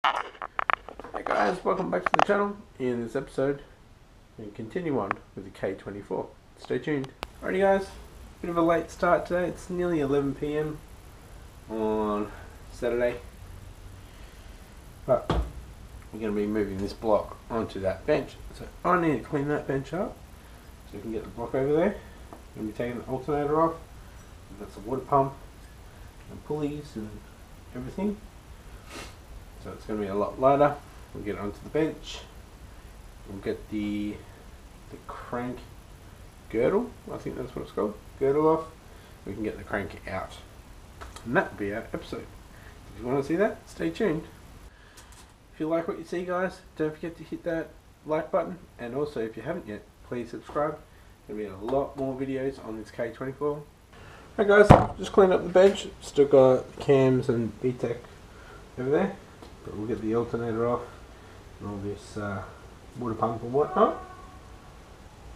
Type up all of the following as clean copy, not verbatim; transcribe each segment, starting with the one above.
Hey guys, welcome back to the channel. In this episode, we continue on with the K24. Stay tuned. Alrighty guys, bit of a late start today. It's nearly 11 PM on Saturday. But we're going to be moving this block onto that bench. So I need to clean that bench up so we can get the block over there. I'm going to be taking the alternator off. We've got some water pump and pulleys and everything. So it's going to be a lot lighter. We'll get it onto the bench. We'll get the crank girdle, I think that's what it's called, girdle off. We can get the crank out. And that will be our episode. If you want to see that, stay tuned. If you like what you see guys, don't forget to hit that like button, and also if you haven't yet, please subscribe. There'll be a lot more videos on this K24. Hey guys, just cleaned up the bench. Still got cams and BTEC over there, but we'll get the alternator off and all this water pump and whatnot,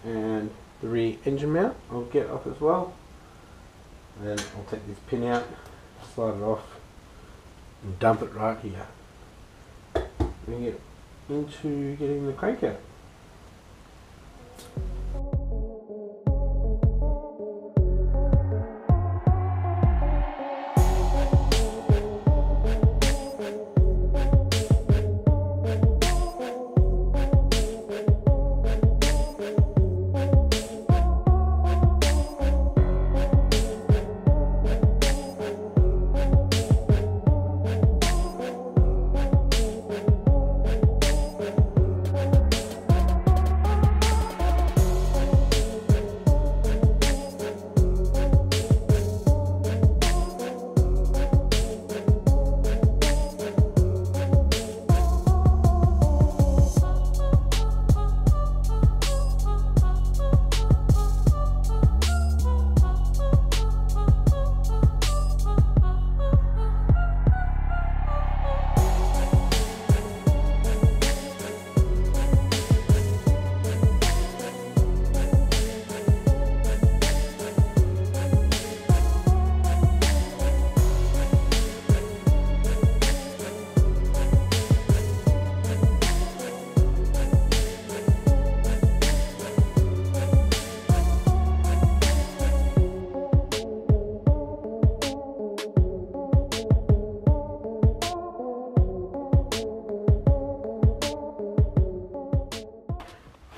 and the rear engine mount I'll get off as well. And then I'll take this pin out, slide it off and dump it right here and get into getting the crank out.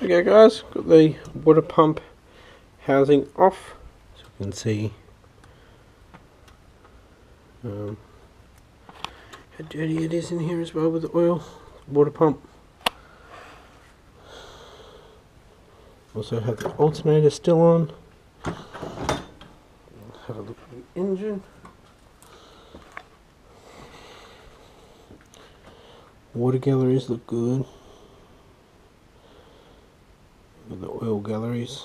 Okay guys, got the water pump housing off, so you can see how dirty it is in here as well with the oil. Water pump. Also have the alternator still on. Have a look at the engine. Water galleries look good. With the oil galleries,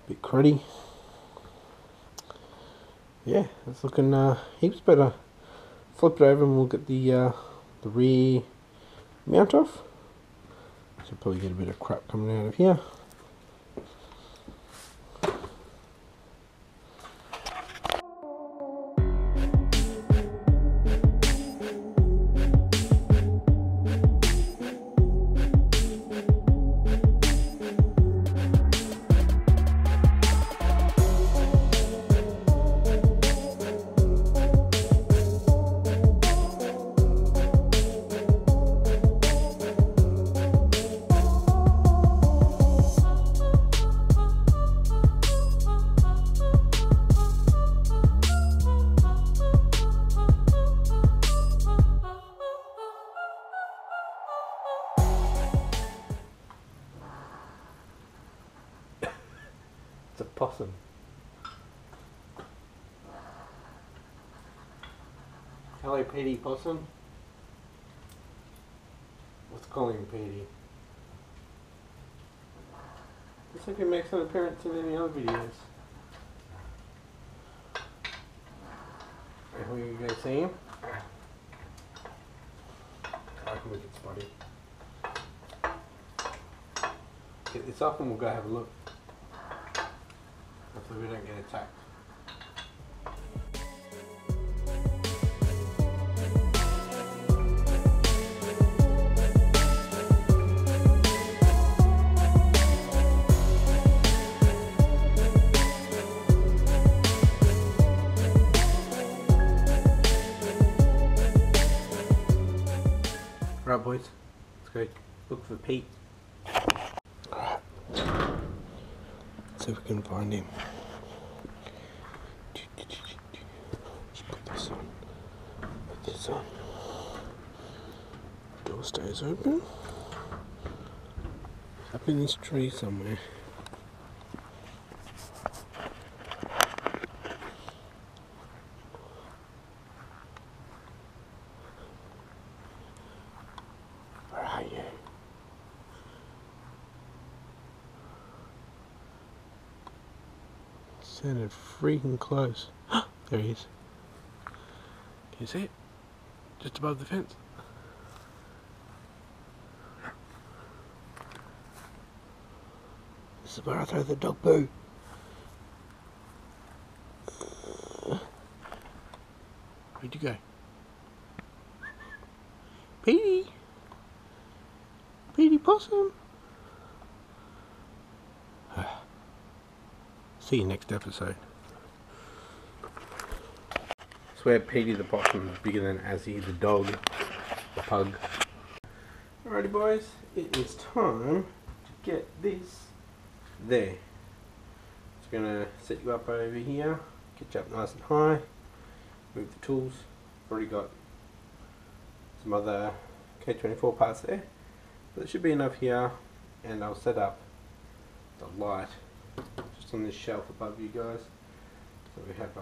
bit cruddy. Yeah, it's looking heaps better. Flip it over and we'll get the rear mount off. So probably get a bit of crap coming out of here. It's a possum. Hello, Petey Possum. Let's call him Petey. Looks like he makes an appearance in any other videos. Are you guys see him? I can look at Spotty. Get this off and we'll go have a look. Hopefully we don't get attacked. Alright boys, let's go look for Pete. Alright, let's see if we can find him. Just put this on. Put this on. Door stays open. It's up in this tree somewhere. Where are you? Sounded freaking close. There he is. Can you see it? Just above the fence. This is where I throw the dog poo. Where'd you go? Petey! Petey Possum! See you next episode. I swear Petey the Possum is bigger than Azzy the dog, the pug. Alrighty boys, it is time to get this there. It's gonna set you up over here, get you up nice and high, move the tools. I've already got some other K24 parts there. So there should be enough here, and I'll set up the light just on this shelf above you guys, so we have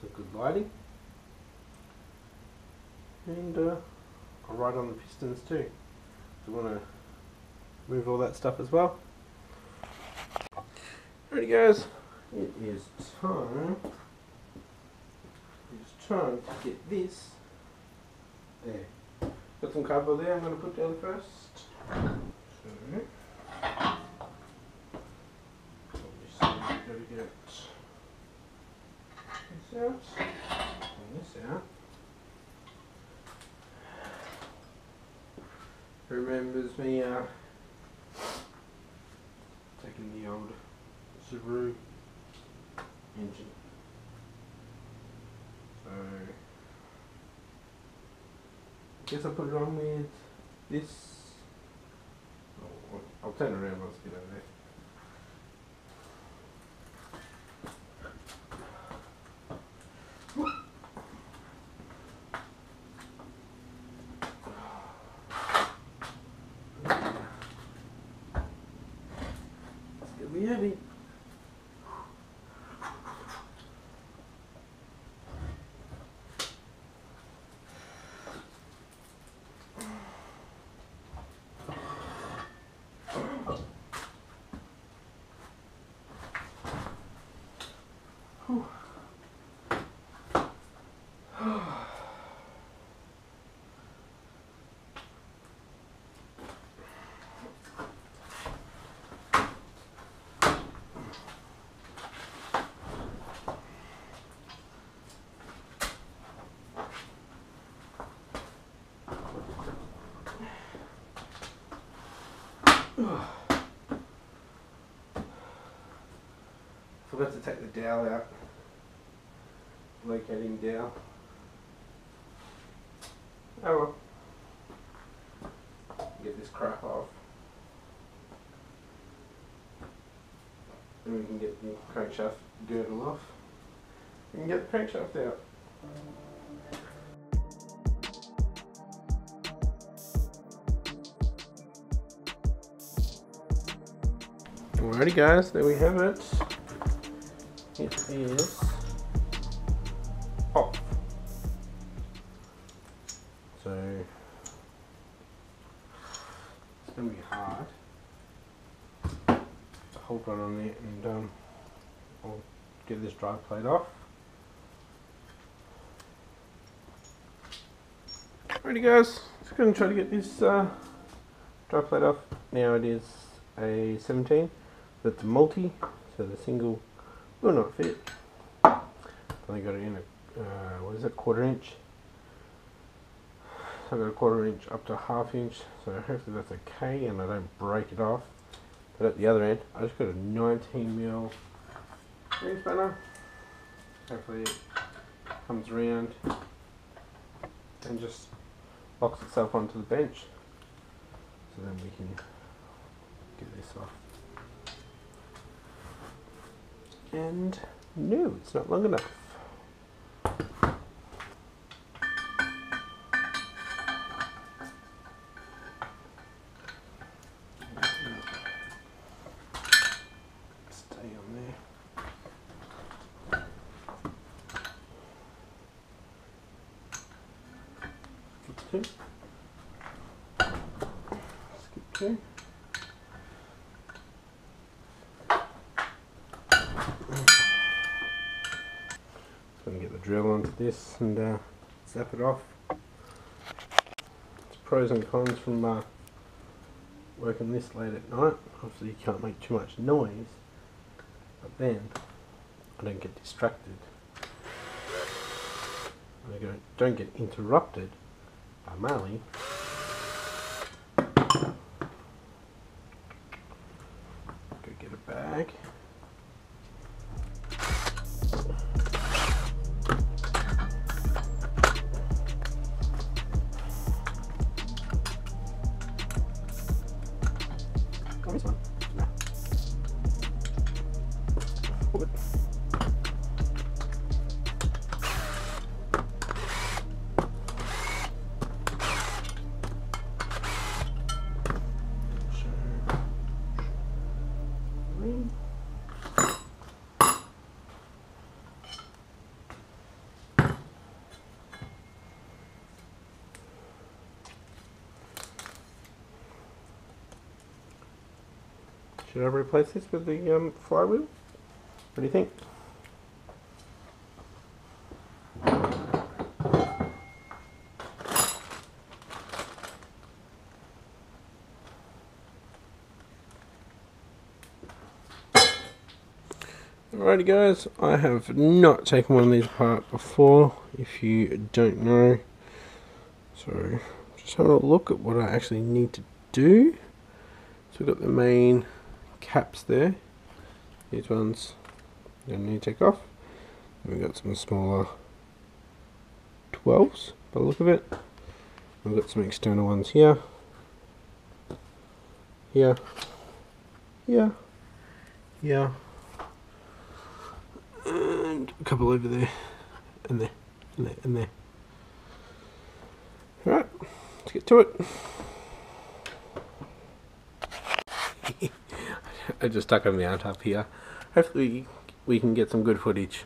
some good lighting. And I'll write on the pistons too. So I want to move all that stuff as well. Alrighty guys, it is time. It's time to get this there. Got some cardboard there I'm going to put down first. So, gotta get this out and this out. Remembers me taking the old Subaru engine. So I guess I'll put it on with this. Oh, I'll turn around once I get over there. Be heavy. Forgot to take the dowel out. Locating dowel. Oh well. Get this crap off. And we can get the crankshaft girdle off. We can get the crankshaft out. Alrighty guys, there we have it. It is off. So it's going to be hard to hold on there, and I'll get this dry plate off. Alrighty guys, just going to try to get this dry plate off. Now it is a 17, but it's a multi, so the single will not fit. Only got it in a, what is it, quarter inch. So I've got a quarter inch up to a half inch, so hopefully that's okay and I don't break it off. But at the other end, I just got a 19mm ring spanner. Hopefully it comes around and just locks itself onto the bench. So then we can get this off. And no, it's not long enough. Stay on there. Skip 2. Skip 2. Going to get the drill onto this and zap it off. It's pros and cons from working this late at night. Obviously you can't make too much noise, but then I don't get distracted. I don't get interrupted by Marley. Go get a bag. Oh, this one. No. Oh, good. Should I replace this with the flywheel? What do you think? Alrighty guys, I have not taken one of these apart before, if you don't know. So, just having a look at what I actually need to do. So we've got the main caps there. These ones you don't need to take off. And we've got some smaller 12s by the look of it. We've got some external ones here, here, here, here, and a couple over there, and there, and there, and there. Alright, let's get to it. I just stuck a mount up here. Hopefully we can get some good footage.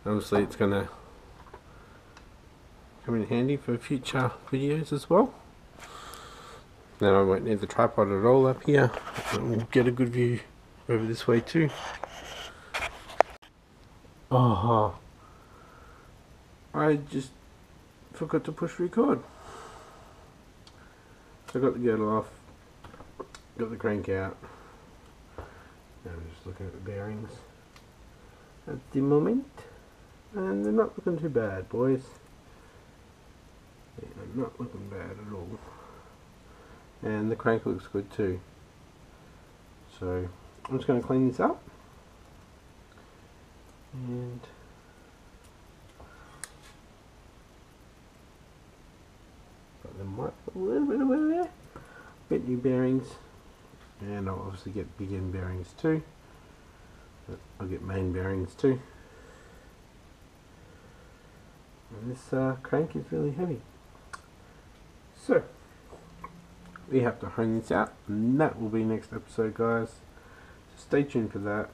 Obviously it's going to come in handy for future videos as well. Then I won't need the tripod at all up here. And we'll get a good view over this way too. Oh, I just forgot to push record. So I got the girdle off, got the crank out. Now I'm just looking at the bearings at the moment, and they're not looking too bad, boys. They're not looking bad at all. And the crank looks good too. So I'm just going to clean this up. And got them right a little bit of wear there. Get new bearings. And I'll obviously get big end bearings too. But I'll get main bearings too. And this crank is really heavy. So, we have to hone this out, and that will be next episode, guys. So stay tuned for that.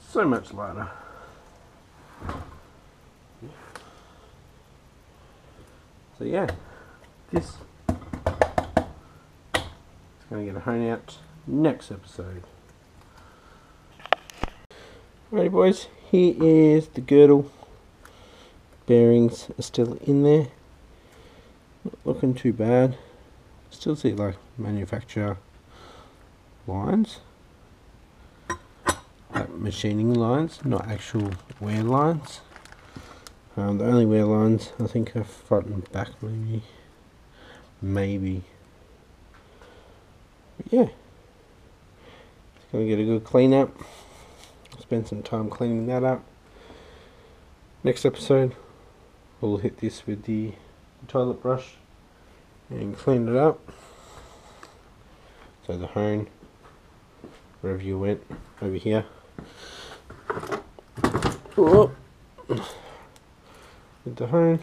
So much lighter. So yeah, this is going to get a hone out next episode. Alrighty boys, here is the girdle. Bearings are still in there. looking too bad. Still see like manufacturer lines, like machining lines, not actual wear lines. The only wear lines I think are front and back, maybe. But yeah, it's gonna get a good clean up. Spend some time cleaning that up. Next episode, we'll hit this with the toilet brush and clean it up. So the hone, wherever you went, over here. Oh. With the hone,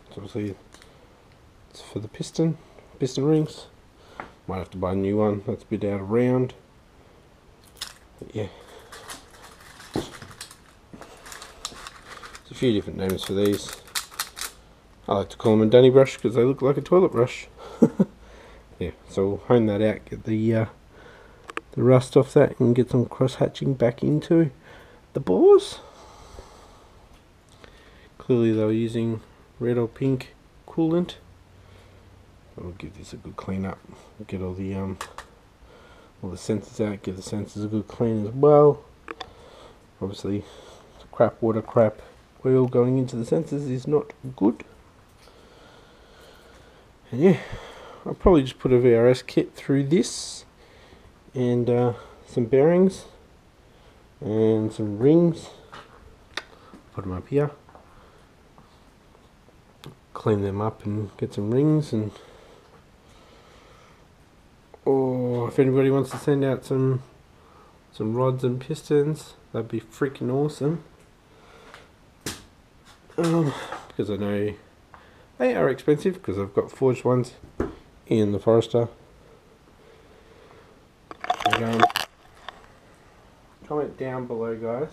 so obviously it's for the piston rings. Might have to buy a new one, that's a bit out of round. But yeah. There's a few different names for these. I like to call them a dunny brush because they look like a toilet brush. Yeah, so we'll hone that out, get the rust off that and get some cross hatching back into the bores. Clearly they were using red or pink coolant. We'll give this a good clean up. Get all the sensors out, give the sensors a good clean as well. Obviously crap water, crap oil going into the sensors is not good. And yeah, I'll probably just put a VRS kit through this and some bearings and some rings. Put them up here. Clean them up and get some rings, and or if anybody wants to send out some rods and pistons, that'd be freaking awesome. Because I know they are expensive because I've got forged ones in the Forester. And, comment down below, guys.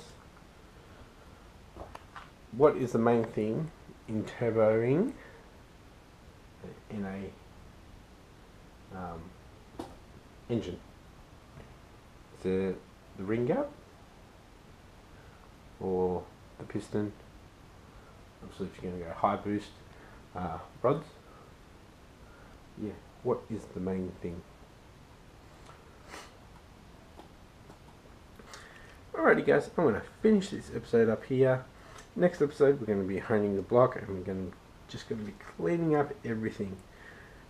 What is the main thing in turboing in a engine? The ring gap or the piston? Obviously, if you're going to go high boost rods, yeah, what is the main thing? Alrighty guys, I'm going to finish this episode up here. Next episode we're going to be honing the block and we're just going to be cleaning up everything.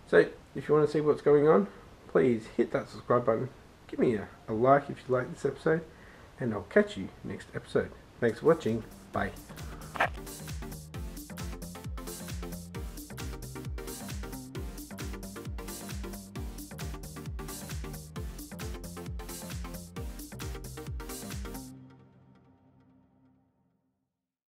So if you want to see what's going on, please hit that subscribe button, give me a like if you like this episode, and I'll catch you next episode. Thanks for watching, bye.